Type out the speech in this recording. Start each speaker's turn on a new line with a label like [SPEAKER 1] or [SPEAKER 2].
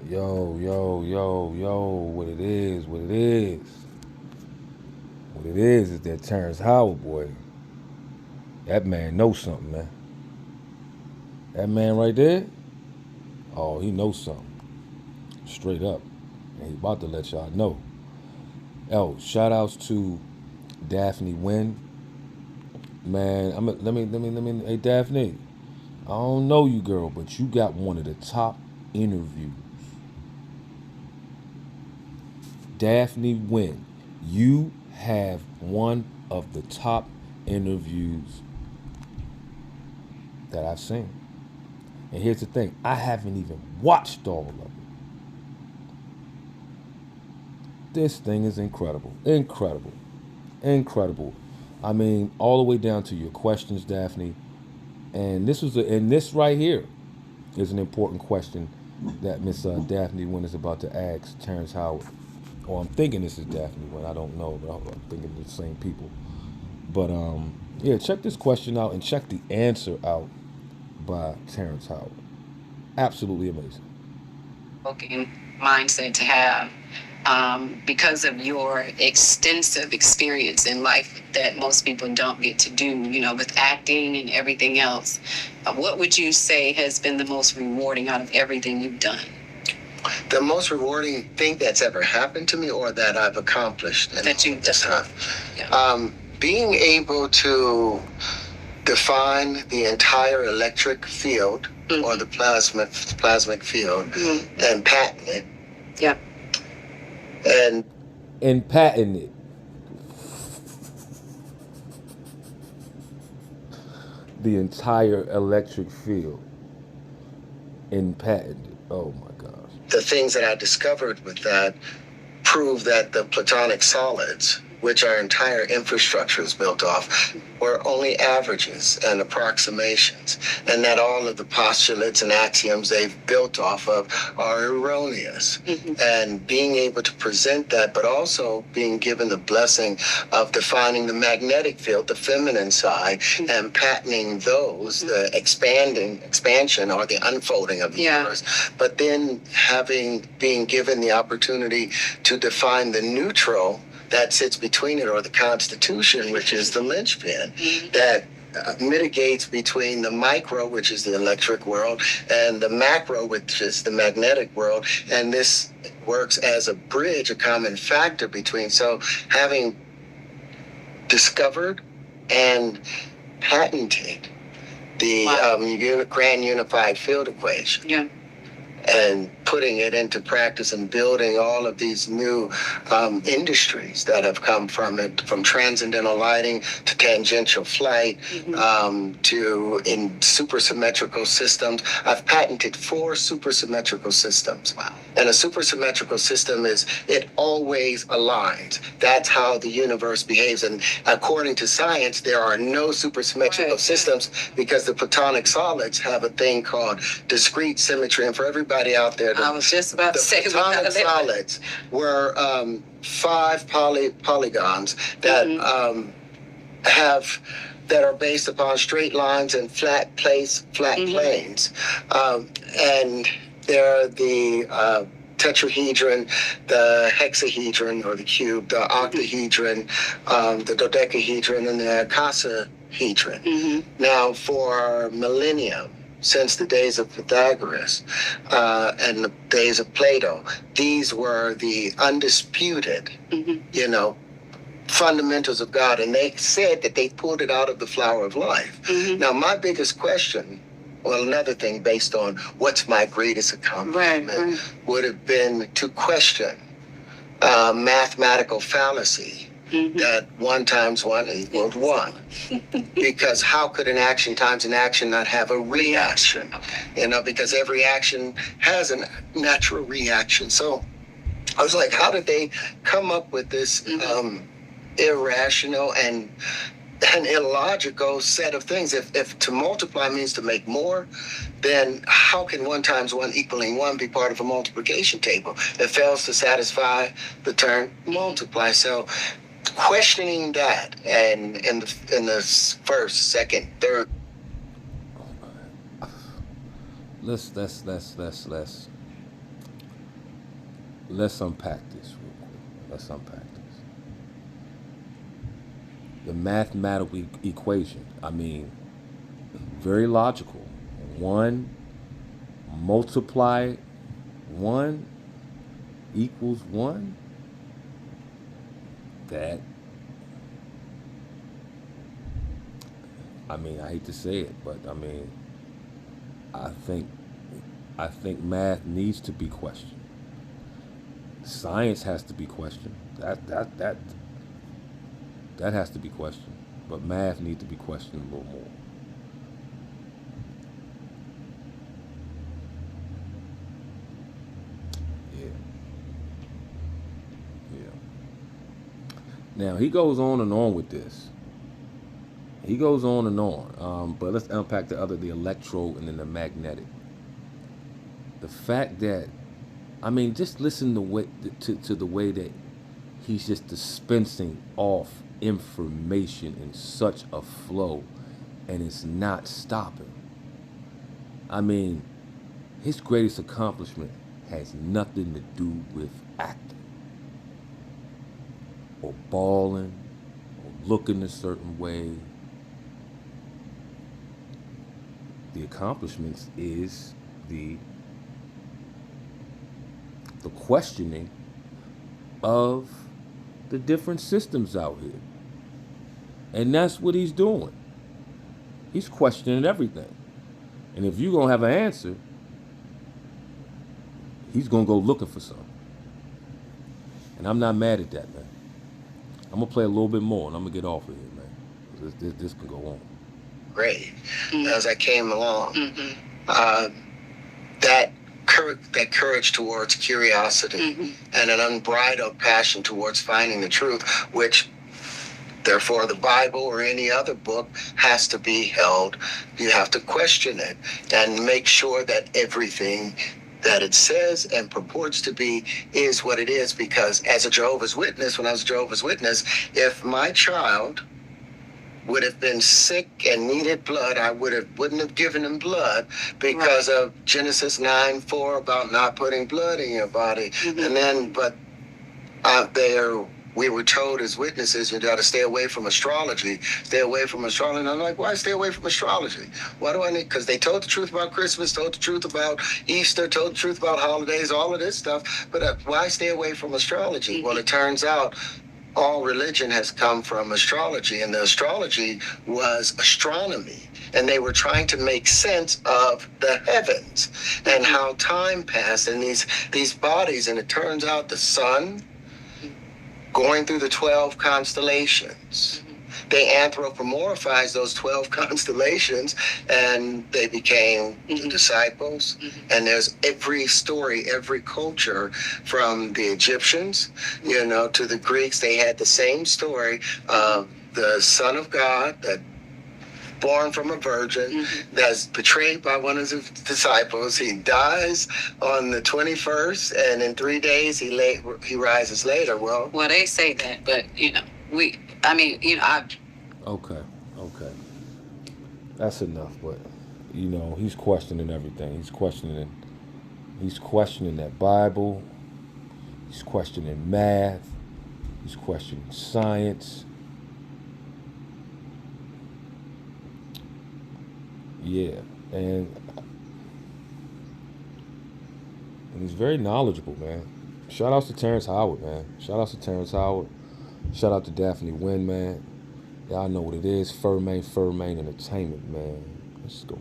[SPEAKER 1] Yo, what it is, what it is. What it is that Terrance Howard boy. That man knows something, man. That man right there, oh, he knows something. Straight up. And he about to let y'all know. Oh, shout outs to Daphne Wynn. Man, hey Daphne, I don't know you girl, but you got one of the top interviews. Daphne Wynn, you have one of the top interviews that I've seen. And here's the thing, I haven't even watched all of it. This thing is incredible. Incredible. Incredible. I mean, all the way down to your questions, Daphne. And this right here is an important question that Miss Daphne Wynn is about to ask Terrance Howard. Or I'm thinking this is Daphne Wynn. I don't know, but I'm thinking it's the same people. But yeah, check this question out and check the answer out by Terrance Howard. Absolutely amazing.
[SPEAKER 2] Working mindset to have because of your extensive experience in life that most people don't get to do, with acting and everything else. What would you say has been the most rewarding out of everything you've done?
[SPEAKER 3] The most rewarding thing that's ever happened to me or that I've accomplished in
[SPEAKER 2] that you've done.
[SPEAKER 3] Yeah. Being able to define the entire electric field or the plasmic field and patent it.
[SPEAKER 2] Yeah.
[SPEAKER 1] And patent it. The entire electric field and patent it. Oh my gosh.
[SPEAKER 3] The things that I discovered with that prove that the platonic solids, which our entire infrastructure is built off, were only averages and approximations, and that all of the postulates and axioms they've built off of are erroneous. And being able to present that, but also being given the blessing of defining the magnetic field, the feminine side, and patenting those, the expansion or the unfolding of the universe, but then being given the opportunity to define the neutral that sits between it, or the Constitution, which is the linchpin that mitigates between the micro, which is the electric world, and the macro, which is the magnetic world. And this works as a bridge, a common factor between. So having discovered and patented the grand unified field equation, and putting it into practice and building all of these new industries that have come from it, from transcendental lighting to tangential flight, to in supersymmetrical systems. I've patented 4 supersymmetrical systems. Wow. And a supersymmetrical system it always aligns. That's how the universe behaves. And according to science, there are no supersymmetrical systems because the platonic solids have a thing called discrete symmetry. And for everybody out there,
[SPEAKER 2] I was just about to say
[SPEAKER 3] the platonic solids were 5 polygons that that are based upon straight lines and flat planes, and they're the tetrahedron, the hexahedron or the cube, the octahedron, the dodecahedron, and the icosahedron. Now, for millennia, since the days of Pythagoras and the days of Plato, these were the undisputed, fundamentals of God. And they said that they pulled it out of the flower of life. Now, my biggest question, well, another thing based on what's my greatest accomplishment, would have been to question mathematical fallacy. That 1 times 1 equals 1. Because how could an action times an action not have a reaction? Because every action has a natural reaction. So I was like, how did they come up with this irrational and illogical set of things? If to multiply means to make more, then how can 1 times 1 equaling 1 be part of a multiplication table? It fails to satisfy the term multiply. So questioning that, and in the first, second, third.
[SPEAKER 1] Let's let's unpack this real quick. Let's unpack this. The mathematical equation. I mean, very logical. 1 multiply 1 equals 1. That, I mean, I hate to say it, but I mean, I think math needs to be questioned. Science has to be questioned. That has to be questioned. But math needs to be questioned a little more. Yeah. Yeah. Now he goes on and on with this. He goes on and on. But let's unpack the electro and then the magnetic. The fact that, I mean, just listen to the way that he's just dispensing off information in such a flow, and it's not stopping. I mean, his greatest accomplishment has nothing to do with acting or balling or looking a certain way. The accomplishments is the questioning of the different systems out here. And that's what he's doing. He's questioning everything. And if you're going to have an answer, he's going to go looking for something. And I'm not mad at that, man. I'm going to play a little bit more and I'm going to get off of here, man. This can go on.
[SPEAKER 3] Great. As I came along, that courage towards curiosity and an unbridled passion towards finding the truth, which therefore the Bible or any other book has to be held. You have to question it and make sure that everything that it says and purports to be is what it is. Because as a Jehovah's Witness, when I was a Jehovah's Witness, if my child would have been sick and needed blood, I wouldn't have given him blood because of Genesis 9:4 about not putting blood in your body. And then, but out there, we were told as witnesses, you got to stay away from astrology. Stay away from astrology. And I'm like, why stay away from astrology? Why do I need? Because they told the truth about Christmas, told the truth about Easter, told the truth about holidays, all of this stuff. But why stay away from astrology? Well, it turns out all religion has come from astrology, and the astrology was astronomy. And they were trying to make sense of the heavens and how time passed and these bodies. And it turns out the sun going through the 12 constellations. They anthropomorphized those 12 constellations and they became the disciples. And there's every story, every culture, from the Egyptians, to the Greeks. They had the same story of the Son of God that born from a virgin, that's betrayed by one of his disciples. He dies on the 21st, and in 3 days he rises later. Well,
[SPEAKER 2] they say that, but
[SPEAKER 1] Okay. That's enough, but he's questioning everything. He's questioning that Bible. He's questioning math. He's questioning science. Yeah, and he's very knowledgeable, man. Shout outs to Terrance Howard, man. Shout outs to Terrance Howard. Shout out to Daphne Wynn, man. Y'all know what it is. Fur Main Entertainment, man. Let's go.